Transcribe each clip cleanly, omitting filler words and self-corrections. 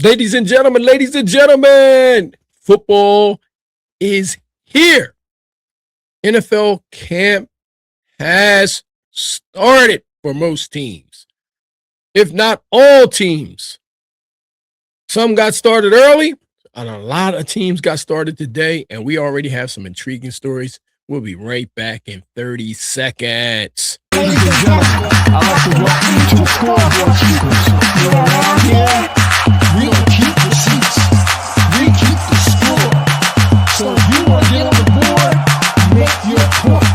Ladies and gentlemen, football is here. NFL camp has started for most teams, if not all teams. Some got started early, and a lot of teams got started today, and we already have some intriguing stories. We'll be right back in 30 seconds. Ladies and gentlemen, I'd like to welcome you to the Scoreboard Keepers. You're around here, we'll keep the seats, we keep the score. So if you want to get on the board, make your point.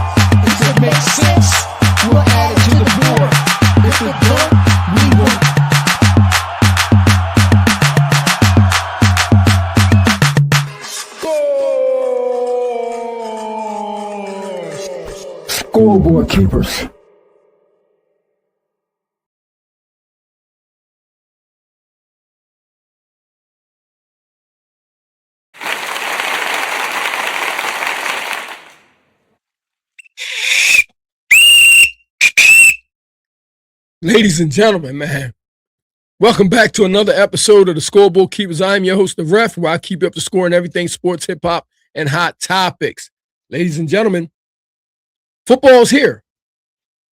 If it makes sense, we'll add it to the board. If it don't, we won't. Scoreboard Keepers. Ladies and gentlemen, man, welcome back to another episode of the Scoreboard Keepers. I'm your host, The Ref, where I keep you up to score on everything sports, hip-hop, and hot topics. Ladies and gentlemen, football's here.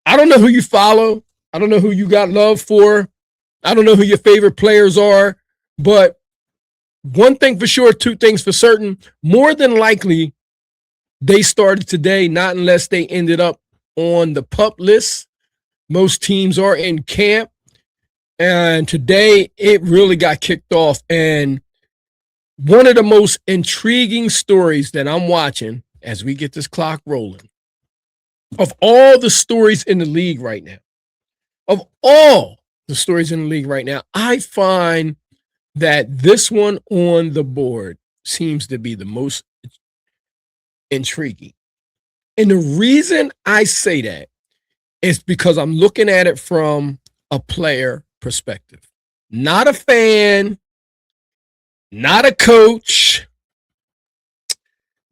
I don't know who you follow. I don't know who you got love for. I don't know who your favorite players are. But one thing for sure, two things for certain, more than likely, they started today, not unless they ended up on the PUP list. Most teams are in camp, and today it really got kicked off. And one of the most intriguing stories that I'm watching as we get this clock rolling, of all the stories in the league right now, I find that this one on the board seems to be the most intriguing. And the reason I say that is because I'm looking at it from a player perspective, not a fan, not a coach,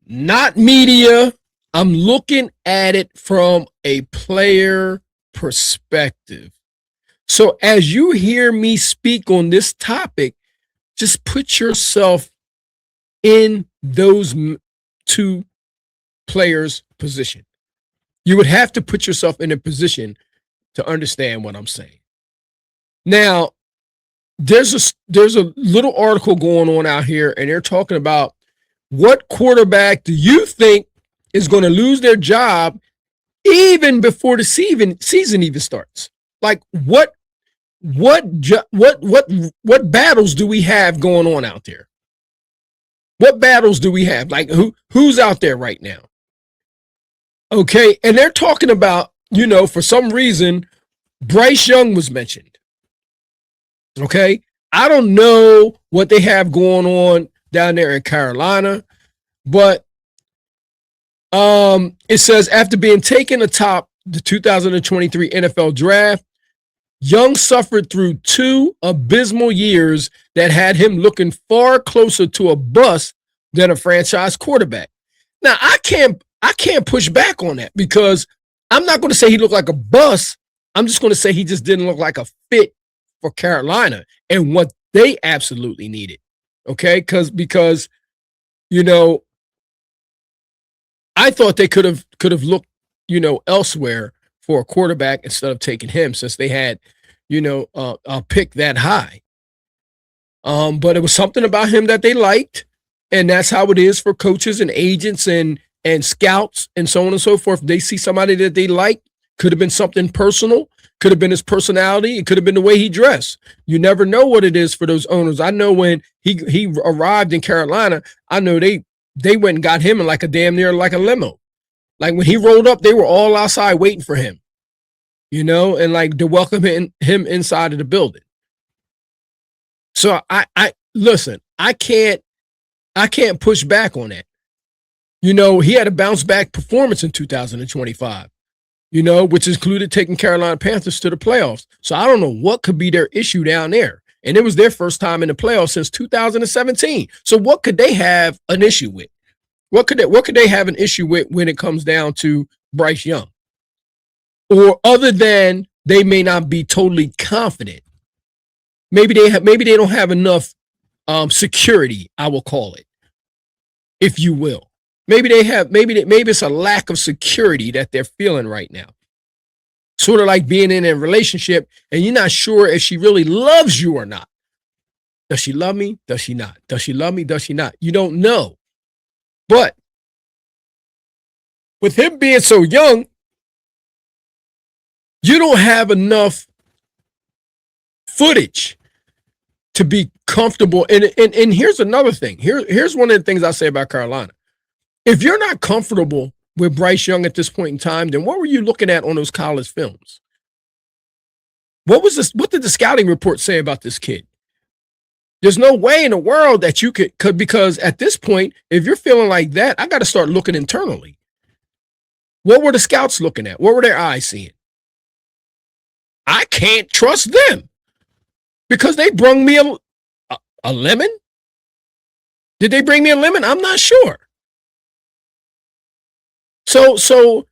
not media. I'm looking at it from a player perspective. So as you hear me speak on this topic, just put yourself in those two players' position. You would have to put yourself in a position to understand what I'm saying. Now, there's a little article going on out here, and they're talking about what quarterback do you think is going to lose their job even before the season even starts? Like what battles do we have going on out there? What battles do we have? Like who's out there right now? Okay, and they're talking about, for some reason, Bryce Young was mentioned. Okay, I don't know what they have going on down there in Carolina, but it says after being taken atop the 2023 NFL Draft, Young suffered through 2 abysmal years that had him looking far closer to a bust than a franchise quarterback. Now, I can't push back on that because I'm not going to say he looked like a bust. I'm just going to say he just didn't look like a fit for Carolina and what they absolutely needed. Okay, because I thought they could have looked elsewhere for a quarterback instead of taking him, since they had a pick that high. But it was something about him that they liked, and that's how it is for coaches and agents and scouts and so on and so forth. They see somebody that they like. Could have been something personal, could have been his personality, it could have been the way he dressed. You never know what it is for those owners. I know when he arrived in Carolina, I know they went and got him in like a damn near like a limo. Like when he rolled up, they were all outside waiting for him, and like to welcome him inside of the building. So I listen, I can't push back on that. He had a bounce back performance in 2025, which included taking Carolina Panthers to the playoffs. So I don't know what could be their issue down there. And it was their first time in the playoffs since 2017. So what could they have an issue with? What could they have an issue with when it comes down to Bryce Young? Or other than they may not be totally confident. Maybe they don't have enough security, I will call it, if you will. Maybe it's a lack of security that they're feeling right now. Sort of like being in a relationship and you're not sure if she really loves you or not. Does she love me? Does she not? Does she love me? Does she not? You don't know. But with him being so young, you don't have enough footage to be comfortable. And here's another thing. Here's one of the things I say about Carolina. If you're not comfortable with Bryce Young at this point in time, then what were you looking at on those college films? What did the scouting report say about this kid? There's no way in the world that you could, because at this point, if you're feeling like that, I got to start looking internally. What were the scouts looking at? What were their eyes seeing? I can't trust them because they brung me a lemon. Did they bring me a lemon? I'm not sure. So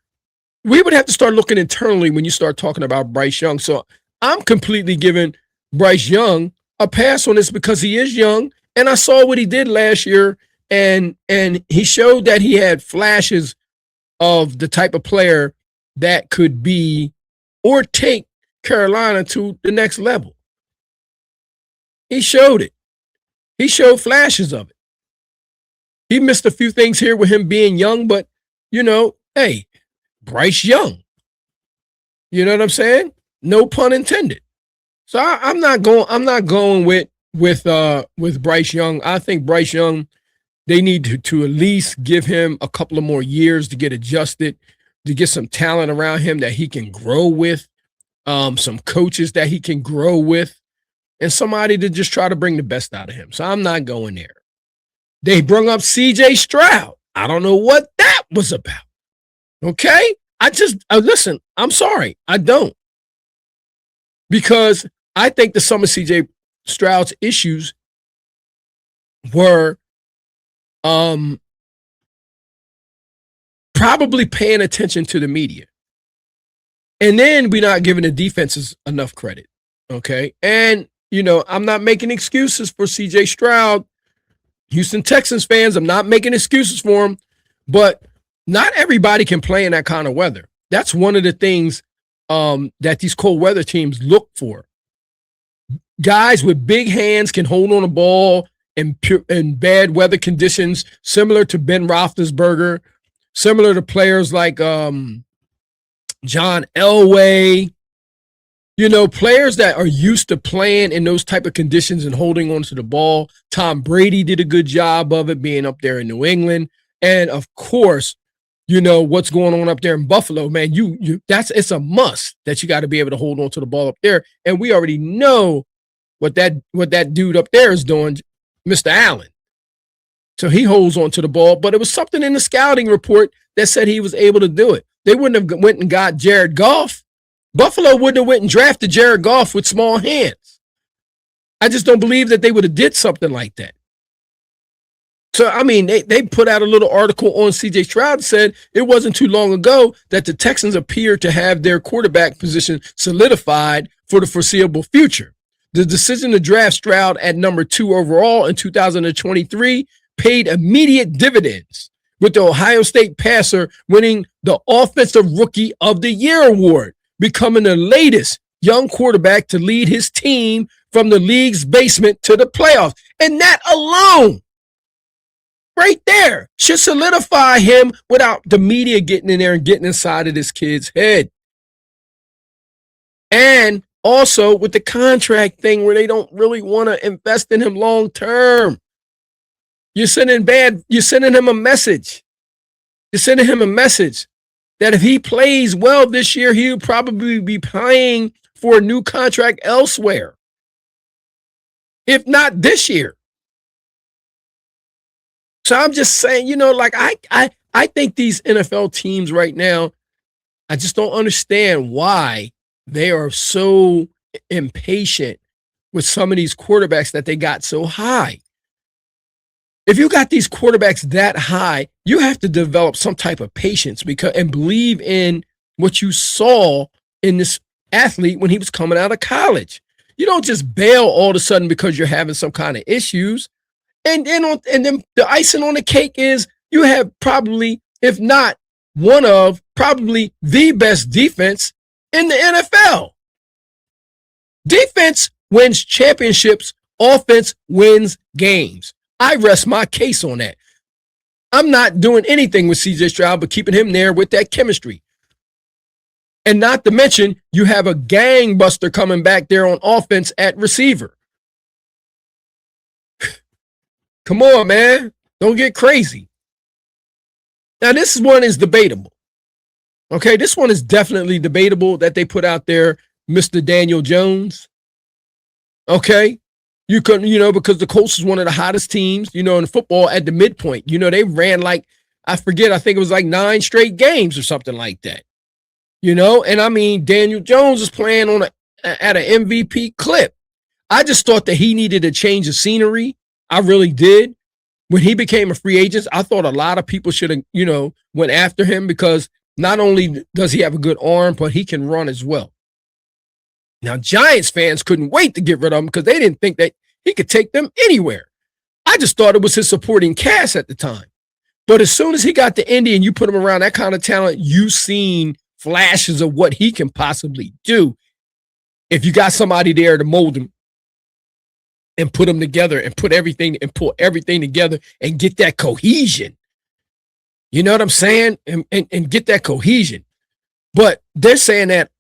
we would have to start looking internally when you start talking about Bryce Young. So I'm completely giving Bryce Young a pass on this because he is young, and I saw what he did last year, and he showed that he had flashes of the type of player that could be or take Carolina to the next level. He showed it. He showed flashes of it. He missed a few things here with him being young, but hey, Bryce Young. You know what I'm saying? No pun intended. So I'm not going with Bryce Young. I think Bryce Young, they need to at least give him a couple of more years to get adjusted, to get some talent around him that he can grow with, some coaches that he can grow with, and somebody to just try to bring the best out of him. So I'm not going there. They brung up C.J. Stroud. I don't know what that was about. Okay? Listen, I'm sorry. I don't. Because I think that some of C.J. Stroud's issues were probably paying attention to the media. And then we're not giving the defenses enough credit. Okay? And, I'm not making excuses for C.J. Stroud. Houston Texans fans, I'm not making excuses for him. But not everybody can play in that kind of weather. That's one of the things that these cold weather teams look for. Guys with big hands can hold on a ball in bad weather conditions, similar to Ben Roethlisberger, similar to players like John Elway. Players that are used to playing in those type of conditions and holding on to the ball. Tom Brady did a good job of it being up there in New England. And, of course, what's going on up there in Buffalo, man, it's a must that you got to be able to hold on to the ball up there. And we already know what that dude up there is doing, Mr. Allen. So he holds on to the ball, but it was something in the scouting report that said he was able to do it. They wouldn't have went and got Jared Goff. Buffalo wouldn't have went and drafted Jared Goff with small hands. I just don't believe that they would have did something like that. So, I mean, they put out a little article on C.J. Stroud and said it wasn't too long ago that the Texans appeared to have their quarterback position solidified for the foreseeable future. The decision to draft Stroud at number 2 overall in 2023 paid immediate dividends, with the Ohio State passer winning the Offensive Rookie of the Year award, becoming the latest young quarterback to lead his team from the league's basement to the playoffs. And that alone, right there, should solidify him without the media getting in there and getting inside of this kid's head. And also with the contract thing where they don't really want to invest in him long term. You're sending him a message. You're sending him a message that if he plays well this year, he'll probably be playing for a new contract elsewhere. If not this year. So I'm just saying, I think these NFL teams right now, I just don't understand why they are so impatient with some of these quarterbacks that they got so high. If you got these quarterbacks that high, you have to develop some type of patience and believe in what you saw in this athlete when he was coming out of college. You don't just bail all of a sudden because you're having some kind of issues. And then the icing on the cake is you have probably, if not one of, probably the best defense in the NFL. Defense wins championships. Offense wins games. I rest my case on that. I'm not doing anything with CJ Stroud but keeping him there with that chemistry. And not to mention, you have a gangbuster coming back there on offense at receiver. Come on, man. Don't get crazy. Now, this one is debatable. Okay, this one is definitely debatable that they put out there, Mr. Daniel Jones. Okay, you couldn't, because the Colts is one of the hottest teams, in football at the midpoint. They ran like, I think it was like 9 straight games or something like that. And I mean, Daniel Jones is playing at an MVP clip. I just thought that he needed a change of scenery. I really did. When he became a free agent, I thought a lot of people should have, went after him because not only does he have a good arm, but he can run as well. Now, Giants fans couldn't wait to get rid of him because they didn't think that he could take them anywhere. I just thought it was his supporting cast at the time. But as soon as he got to Indy and you put him around that kind of talent, you've seen flashes of what he can possibly do if you got somebody there to mold him and put them together and pull everything together and get that cohesion. You know what I'm saying? And get that cohesion. But they're saying that,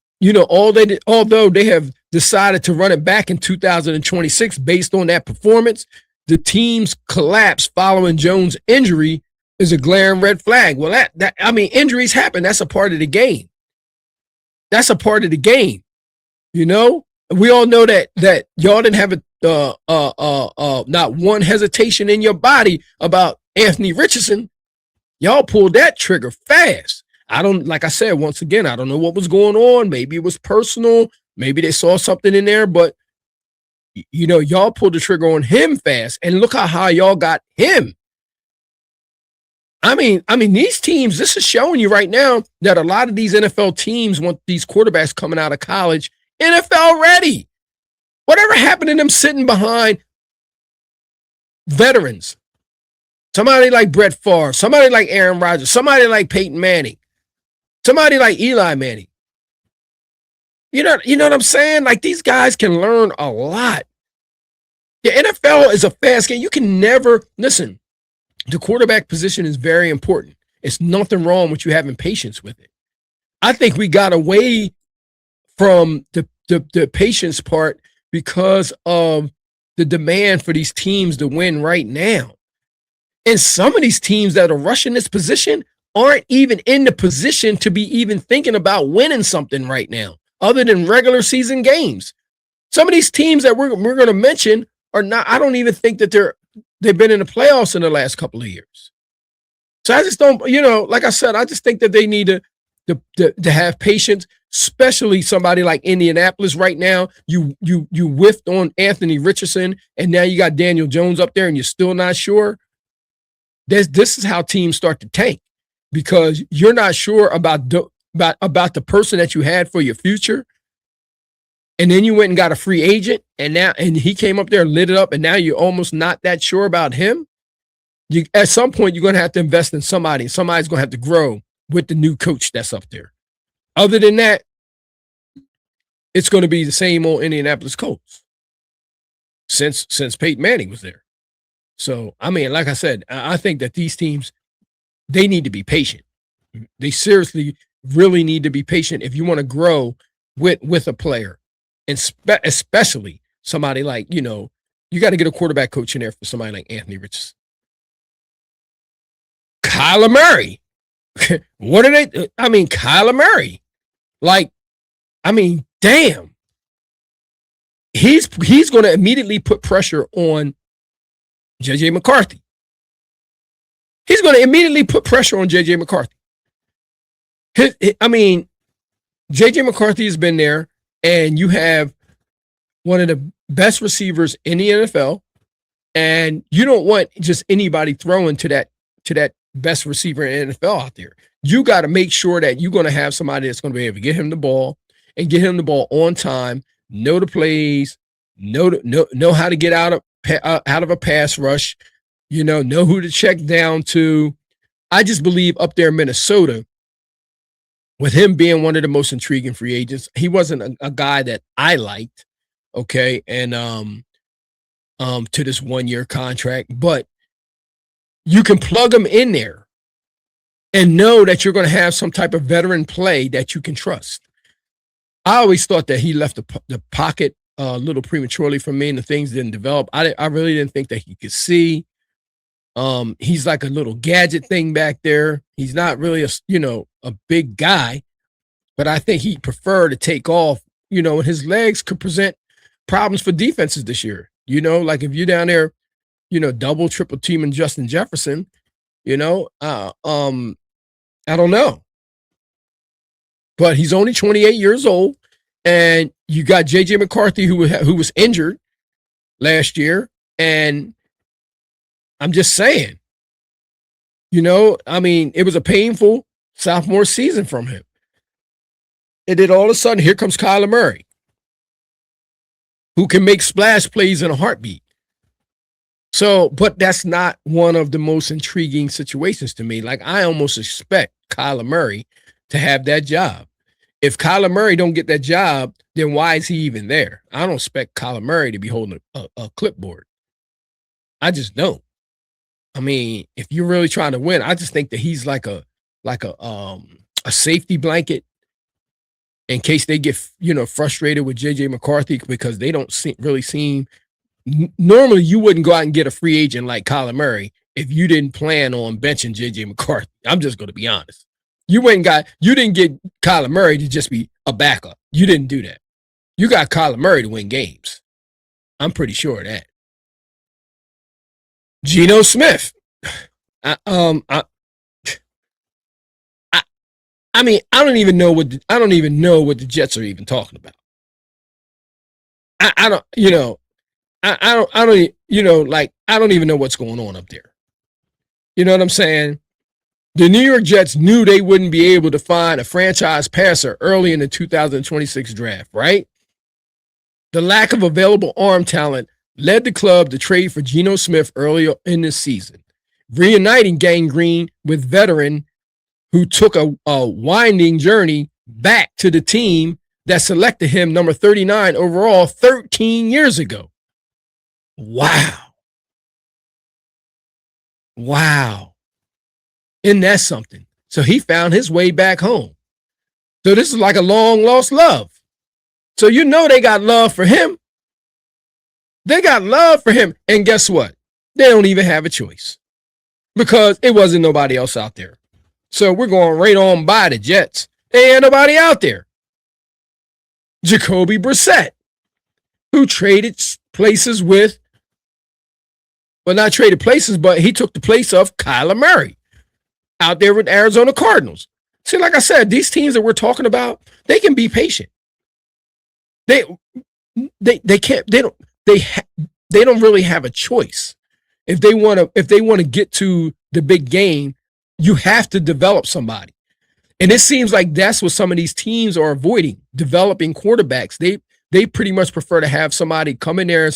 although they have decided to run it back in 2026 based on that performance, the team's collapse following Jones' injury is a glaring red flag. Well, injuries happen. That's a part of the game. That's a part of the game. We all know that y'all didn't have not one hesitation in your body about Anthony Richardson. Y'all pulled that trigger fast. Like I said, once again, I don't know what was going on. Maybe it was personal. Maybe they saw something in there, but y'all pulled the trigger on him fast. And look how high y'all got him. I mean, these teams, this is showing you right now that a lot of these NFL teams want these quarterbacks coming out of college NFL ready. Whatever happened to them sitting behind veterans? Somebody like Brett Favre, somebody like Aaron Rodgers, somebody like Peyton Manning, somebody like Eli Manning. You know what I'm saying? Like, these guys can learn a lot. The NFL is a fast game. You can never, listen, the quarterback position is very important. It's nothing wrong with you having patience with it. I think we got away from the patience part because of the demand for these teams to win right now. And some of these teams that are rushing this position aren't even in the position to be even thinking about winning something right now, other than regular season games. Some of these teams that we're going to mention are not, I don't even think that they've been in the playoffs in the last couple of years. So I just don't, like I said, I just think that they need to have patience, especially somebody like Indianapolis right now. You whiffed on Anthony Richardson, and now you got Daniel Jones up there, and you're still not sure. This is how teams start to tank, because you're not sure about the person that you had for your future. And then you went and got a free agent, and he came up there and lit it up, and now you're almost not that sure about him. At some point, you're going to have to invest in somebody, and somebody's going to have to grow with the new coach that's up there. Other than that, it's going to be the same old Indianapolis Colts since Peyton Manning was there. So, I mean, like I said, I think that these teams, they need to be patient. They seriously really need to be patient if you want to grow with a player. And especially somebody like, you got to get a quarterback coach in there for somebody like Anthony Richardson. Kyler Murray. What are they? Kyler Murray. Damn. He's going to immediately put pressure on J.J. McCarthy. He's going to immediately put pressure on J.J. McCarthy. J.J. McCarthy has been there, and you have one of the best receivers in the NFL, and you don't want just anybody throwing to that best receiver in the NFL out there. You got to make sure that you're going to have somebody that's going to be able to get him the ball and get him the ball on time, know the plays, know how to get out of a pass rush, know who to check down to. I just believe up there in Minnesota, with him being one of the most intriguing free agents, he wasn't a guy that I liked, okay, and to this 1-year contract, but you can plug him in there and know that you're going to have some type of veteran play that you can trust. I always thought that he left the pocket a little prematurely for me, and the things didn't develop. I really didn't think that he could see. He's like a little gadget thing back there. He's not really a big guy, but I think he preferred to take off, and his legs could present problems for defenses this year. Like if you're down there, double, triple teaming Justin Jefferson, I don't know. But he's only 28 years old, and you got J.J. McCarthy who was injured last year, and I'm just saying, it was a painful sophomore season from him. And then all of a sudden, here comes Kyler Murray, who can make splash plays in a heartbeat. So, but that's not one of the most intriguing situations to me. Like, I almost expect Kyler Murray to have that job. If Kyler Murray don't get that job, then why is he even there? I don't expect Kyler Murray to be holding a clipboard. I just don't. I mean, if you're really trying to win, I just think that he's like a safety blanket in case they get frustrated with J.J. McCarthy, because they don't really seem. Normally, you wouldn't go out and get a free agent like Kyler Murray if you didn't plan on benching J.J. McCarthy. I'm just going to be honest. You didn't get Kyler Murray to just be a backup. You didn't do that. You got Kyler Murray to win games. I'm pretty sure of that. Geno Smith. I mean, I don't even know what the Jets are even talking about. I don't even know what's going on up there. You know what I'm saying? The New York Jets knew they wouldn't be able to find a franchise passer early in the 2026 draft, right? The lack of available arm talent led the club to trade for Geno Smith earlier in this season, reuniting Gang Green with veteran who took a winding journey back to the team that selected him number 39 overall 13 years ago. Wow. Isn't that something? So he found his way back home. So this is like a long lost love. So they got love for him. They got love for him. And guess what? They don't even have a choice because it wasn't nobody else out there. So we're going right on by the Jets. There ain't nobody out there. Jacoby Brissett, who traded places with, well, not traded places, but he took the place of Kyler Murray out there with Arizona Cardinals. See, like I said, these teams that we're talking about, they can be patient. They don't really have a choice. If they want to get to the big game, you have to develop somebody. And it seems like that's what some of these teams are avoiding, developing quarterbacks. They pretty much prefer to have somebody come in there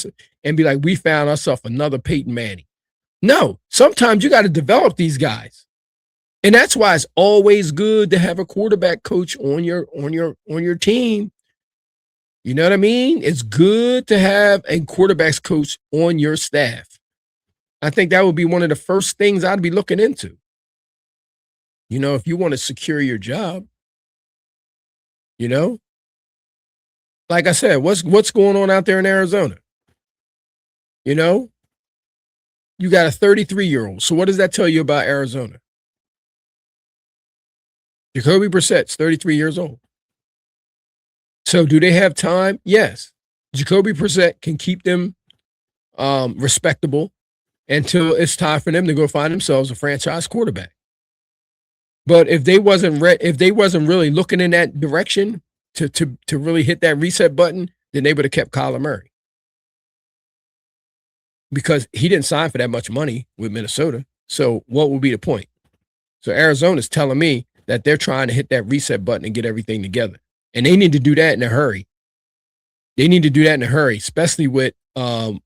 and be like, we found ourselves another Peyton Manning. No, sometimes you got to develop these guys. And that's why it's always good to have a quarterback coach on your team. You know what I mean? It's good to have a quarterbacks coach on your staff. I think that would be one of the first things I'd be looking into. If you want to secure your job, like I said, what's going on out there in Arizona? You got a 33-year-old. So what does that tell you about Arizona? Jacoby Brissett's 33 years old. So do they have time? Yes. Jacoby Brissett can keep them respectable until it's time for them to go find themselves a franchise quarterback. But if they wasn't really looking in that direction to really hit that reset button, then they would have kept Kyler Murray. Because he didn't sign for that much money with Minnesota. So what would be the point? So Arizona's telling me that they're trying to hit that reset button and get everything together. And they need to do that in a hurry. They need to do that in a hurry, especially with them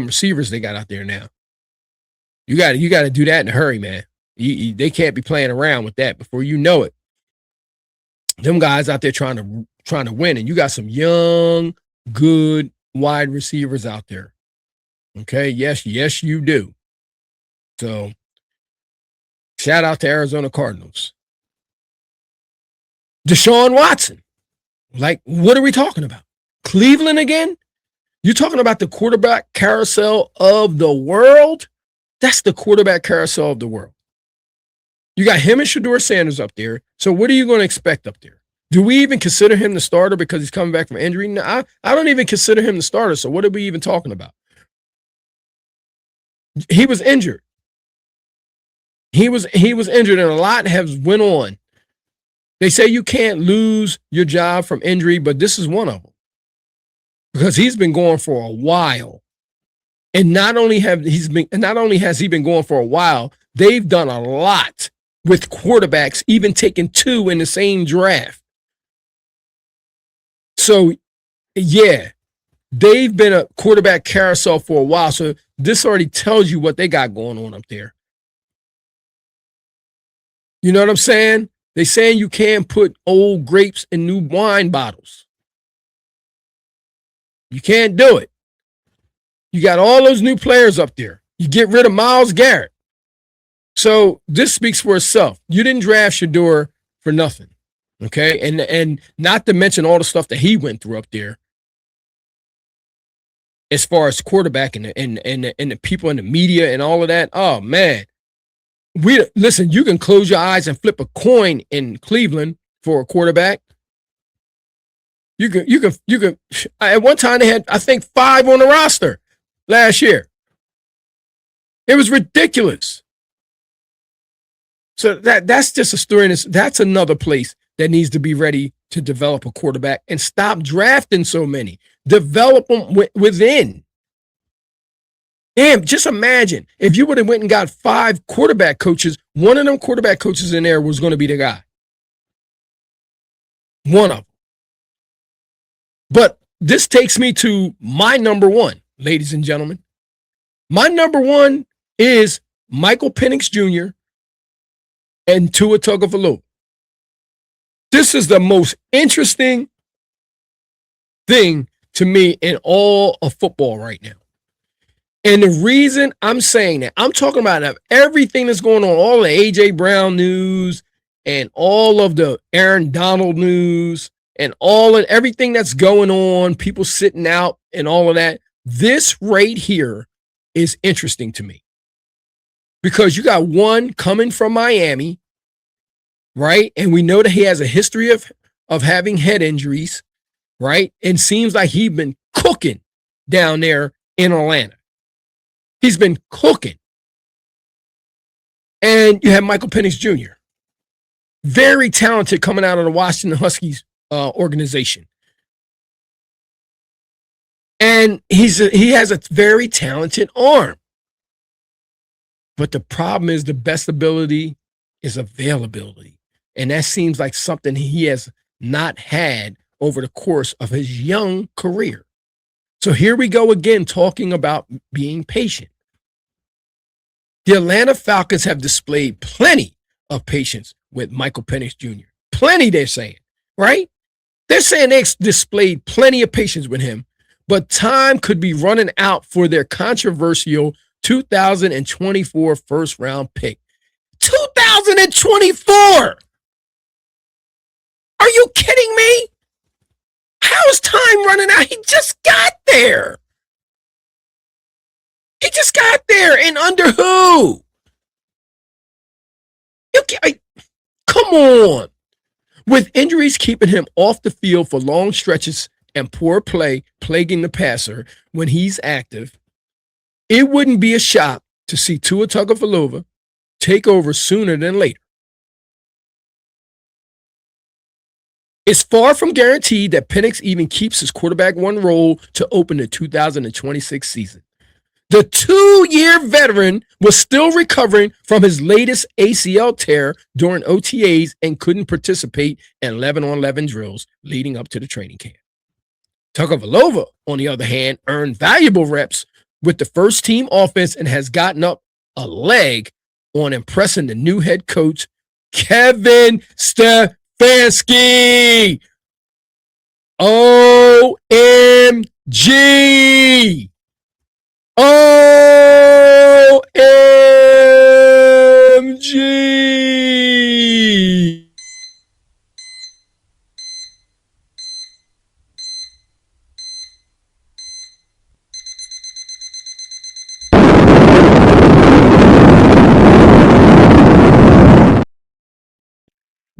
receivers they got out there now. You got to do that in a hurry, man. They can't be playing around with that. Before you know it, them guys out there trying to win, and you got some young, good wide receivers out there. Okay, yes, you do. So, shout out to Arizona Cardinals. Deshaun Watson. Like, what are we talking about? Cleveland again? You're talking about the quarterback carousel of the world? That's the quarterback carousel of the world. You got him and Shedeur Sanders up there. So what are you going to expect up there? Do we even consider him the starter because he's coming back from injury? No, I don't even consider him the starter. So what are we even talking about? He was injured. He was injured, and a lot has went on. They say you can't lose your job from injury, but this is one of them. Because he's been going for a while. And not only has he been going for a while, they've done a lot with quarterbacks, even taking 2 in the same draft. So, yeah, they've been a quarterback carousel for a while. So this already tells you what they got going on up there. You know what I'm saying? They're saying you can't put old grapes in new wine bottles. You can't do it. You got all those new players up there. You get rid of Myles Garrett. So this speaks for itself. You didn't draft Shedeur for nothing. Okay? And not to mention all the stuff that he went through up there as far as quarterback and the people in the media and all of that. Oh, man. Listen, you can close your eyes and flip a coin in Cleveland for a quarterback. You can. At one time they had, I think, 5 on the roster last year. It was ridiculous. So that's just a story. And that's another place that needs to be ready to develop a quarterback and stop drafting so many. Develop them within. Damn, just imagine if you would have went and got 5 quarterback coaches, one of them quarterback coaches in there was going to be the guy. One of them. But this takes me to my number 1, ladies and gentlemen. My number 1 is Michael Penix Jr. and Tua Tagovailoa. This is the most interesting thing to me in all of football right now. And the reason I'm saying that, I'm talking about everything that's going on, all the A.J. Brown news and all of the Aaron Donald news and everything that's going on, people sitting out and all of that. This right here is interesting to me because you got one coming from Miami, right? And we know that he has a history of having head injuries, right? And seems like he's been cooking down there in Atlanta. He's been cooking. And you have Michael Penix Jr., very talented coming out of the Washington Huskies organization. And he has a very talented arm. But the problem is the best ability is availability. And that seems like something he has not had over the course of his young career. So here we go again, talking about being patient. The Atlanta Falcons have displayed plenty of patience with Michael Penix Jr. Plenty, they're saying, right? They're saying they displayed plenty of patience with him, but time could be running out for their controversial 2024 first-round pick. 2024! Are you kidding me? How is time running out? He just got there. He just got there, and under who? Come on. With injuries keeping him off the field for long stretches and poor play plaguing the passer when he's active, it wouldn't be a shock to see Tua Tagovailoa take over sooner than later. It's far from guaranteed that Penix even keeps his quarterback 1 role to open the 2026 season. The 2-year veteran was still recovering from his latest ACL tear during OTAs and couldn't participate in 11-on-11 drills leading up to the training camp. Tagovailoa, on the other hand, earned valuable reps with the first team offense and has gotten up a leg on impressing the new head coach, Kevin Stefanski. OMG. OMG.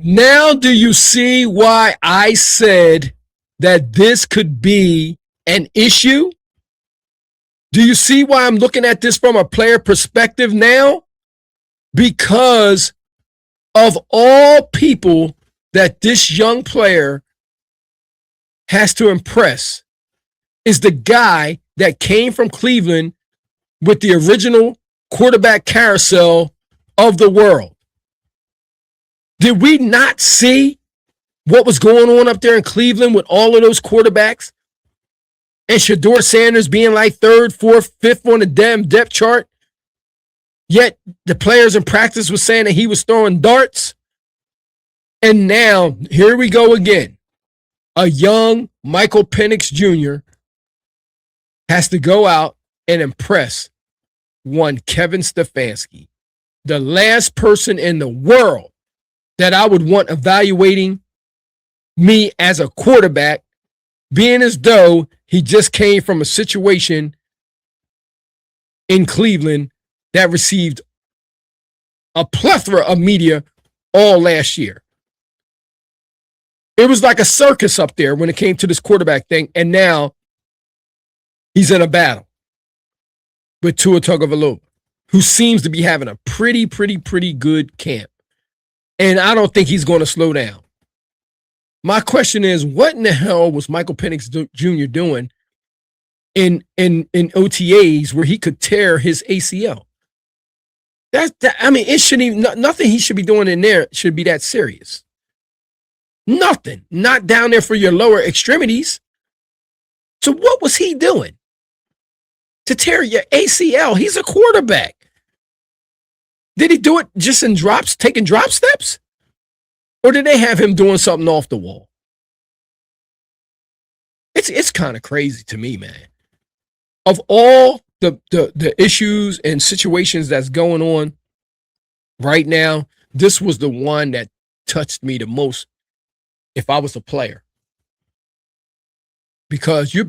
Now, do you see why I said that this could be an issue? Do you see why I'm looking at this from a player perspective now? Because of all people that this young player has to impress is the guy that came from Cleveland with the original quarterback carousel of the world. Did we not see what was going on up there in Cleveland with all of those quarterbacks? And Shedeur Sanders being like third, fourth, fifth on the damn depth chart. Yet the players in practice were saying that he was throwing darts. And now, here we go again. A young Michael Penix Jr. has to go out and impress one Kevin Stefanski, the last person in the world that I would want evaluating me as a quarterback, being as though he just came from a situation in Cleveland that received a plethora of media all last year. It was like a circus up there when it came to this quarterback thing, and now he's in a battle with Tua Tagovailoa, who seems to be having a pretty good camp. And I don't think he's going to slow down. My question is, what in the hell was Michael Penix Jr. doing in OTAs where he could tear his ACL? It shouldn't even, nothing he should be doing in there should be that serious. Nothing. Not down there for your lower extremities. So what was he doing to tear your ACL? He's a quarterback. Did he do it just in drops, taking drop steps? Or did they have him doing something off the wall? It's kind of crazy to me, man. Of all the issues and situations that's going on right now, this was the one that touched me the most if I was a player. Because you're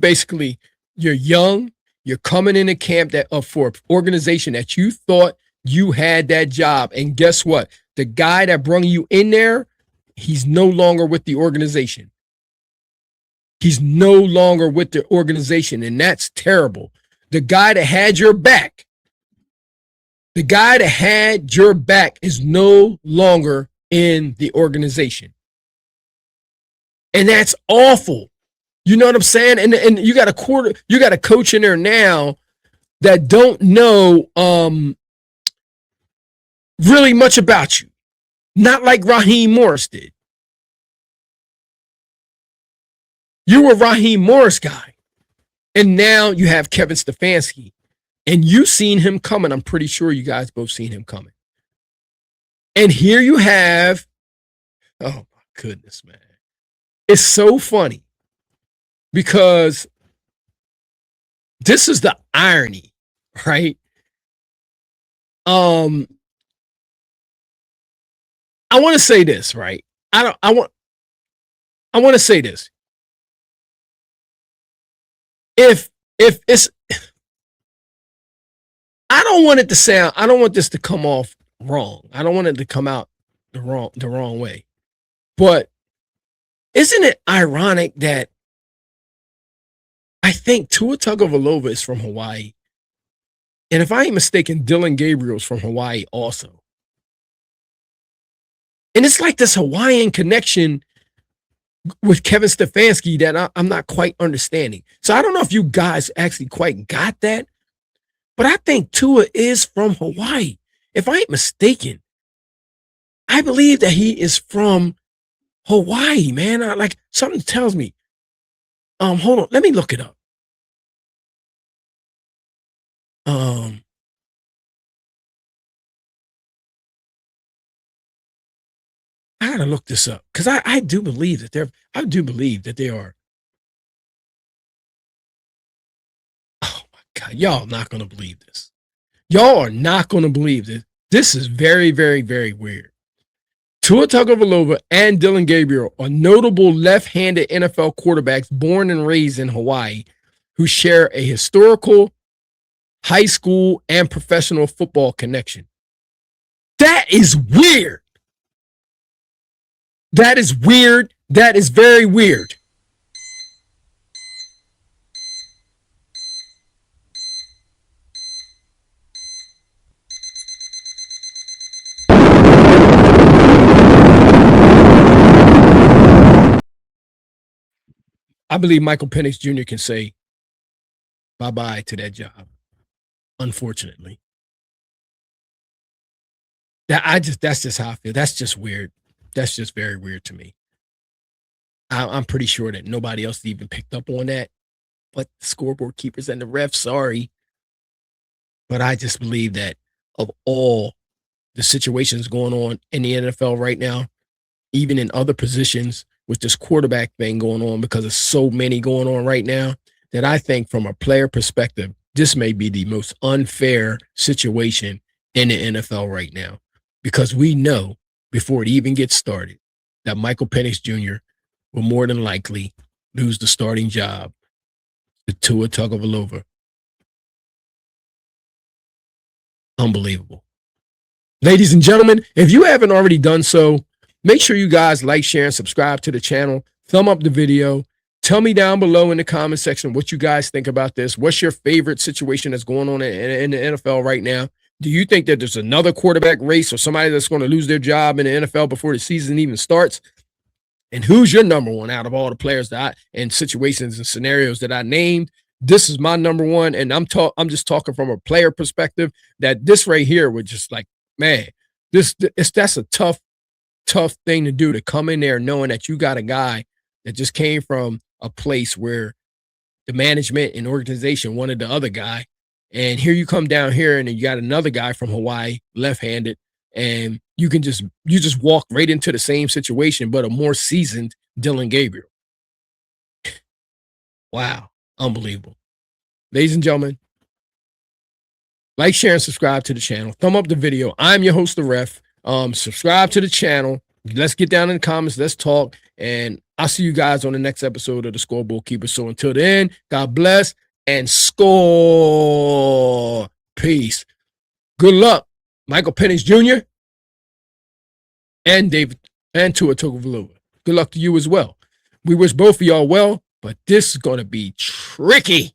young, you're coming in a camp that for an organization that you thought you had that job. And guess what? The guy that brought you in there, he's no longer with the organization. He's no longer with the organization, and that's terrible. The guy that had your back, is no longer in the organization. And that's awful. You know what I'm saying? And you got a coach in there now that don't know really much about you. Not like Raheem Morris did. You were Raheem Morris guy. And now you have Kevin Stefanski. And you seen him coming. I'm pretty sure you guys both seen him coming. And here you have, oh my goodness, man. It's so funny because this is the irony, right? I want to say this, right? I want to say this. If it's, I don't want this to come off wrong. I don't want it to come out the wrong way. But isn't it ironic that I think Tua Tagovailoa is from Hawaii? And if I ain't mistaken, Dylan Gabriel's from Hawaii also. And it's like this Hawaiian connection with Kevin Stefanski that I'm not quite understanding. So I don't know if you guys actually quite got that, but I think Tua is from Hawaii. If I ain't mistaken, I believe that he is from Hawaii, man. Something tells me. Hold on. Let me look it up. I gotta look this up because I do believe that they are. Oh my God, y'all not gonna believe this. Y'all are not gonna believe this. This is very, very, very weird. Tua Tagovailoa and Dylan Gabriel are notable left-handed NFL quarterbacks born and raised in Hawaii who share a historical high school and professional football connection. That is weird. That is weird. That is very weird. I believe Michael Penix Jr. can say bye-bye to that job, unfortunately. That's just how I feel. That's just weird. That's just very weird to me. I'm pretty sure that nobody else even picked up on that, but the scoreboard keepers and the refs, sorry. But I just believe that of all the situations going on in the NFL right now, even in other positions with this quarterback thing going on, because there's so many going on right now, that I think from a player perspective, this may be the most unfair situation in the NFL right now. Because we know before it even gets started that Michael Penix Jr. will more than likely lose the starting job to Tua Tagovailoa. Unbelievable. Ladies and gentlemen, if you haven't already done so, make sure you guys like, share, and subscribe to the channel. Thumb up the video. Tell me down below in the comment section what you guys think about this. What's your favorite situation that's going on in the NFL right now? Do you think that there's another quarterback race or somebody that's going to lose their job in the NFL before the season even starts? And who's your number one out of all the players and situations and scenarios that I named? This is my number one, and I'm just talking from a player perspective. That this right here would just like, man, that's a tough thing to do, to come in there knowing that you got a guy that just came from a place where the management and organization wanted the other guy. And here you come down here and you got another guy from Hawaii, left-handed, and you just walk right into the same situation, but a more seasoned Dylan Gabriel. Wow. Unbelievable. Ladies and gentlemen, like, share, and subscribe to the channel. Thumb up the video. I'm your host, the Ref. Subscribe to the channel. Let's get down in the comments. Let's talk. And I'll see you guys on the next episode of the Scoreboard Keepers. So until then, God bless and score. Peace. Good luck, Michael Penix Jr. and Tua Tagovailoa. Good luck to you as well. We wish both of y'all well, but this is going to be tricky.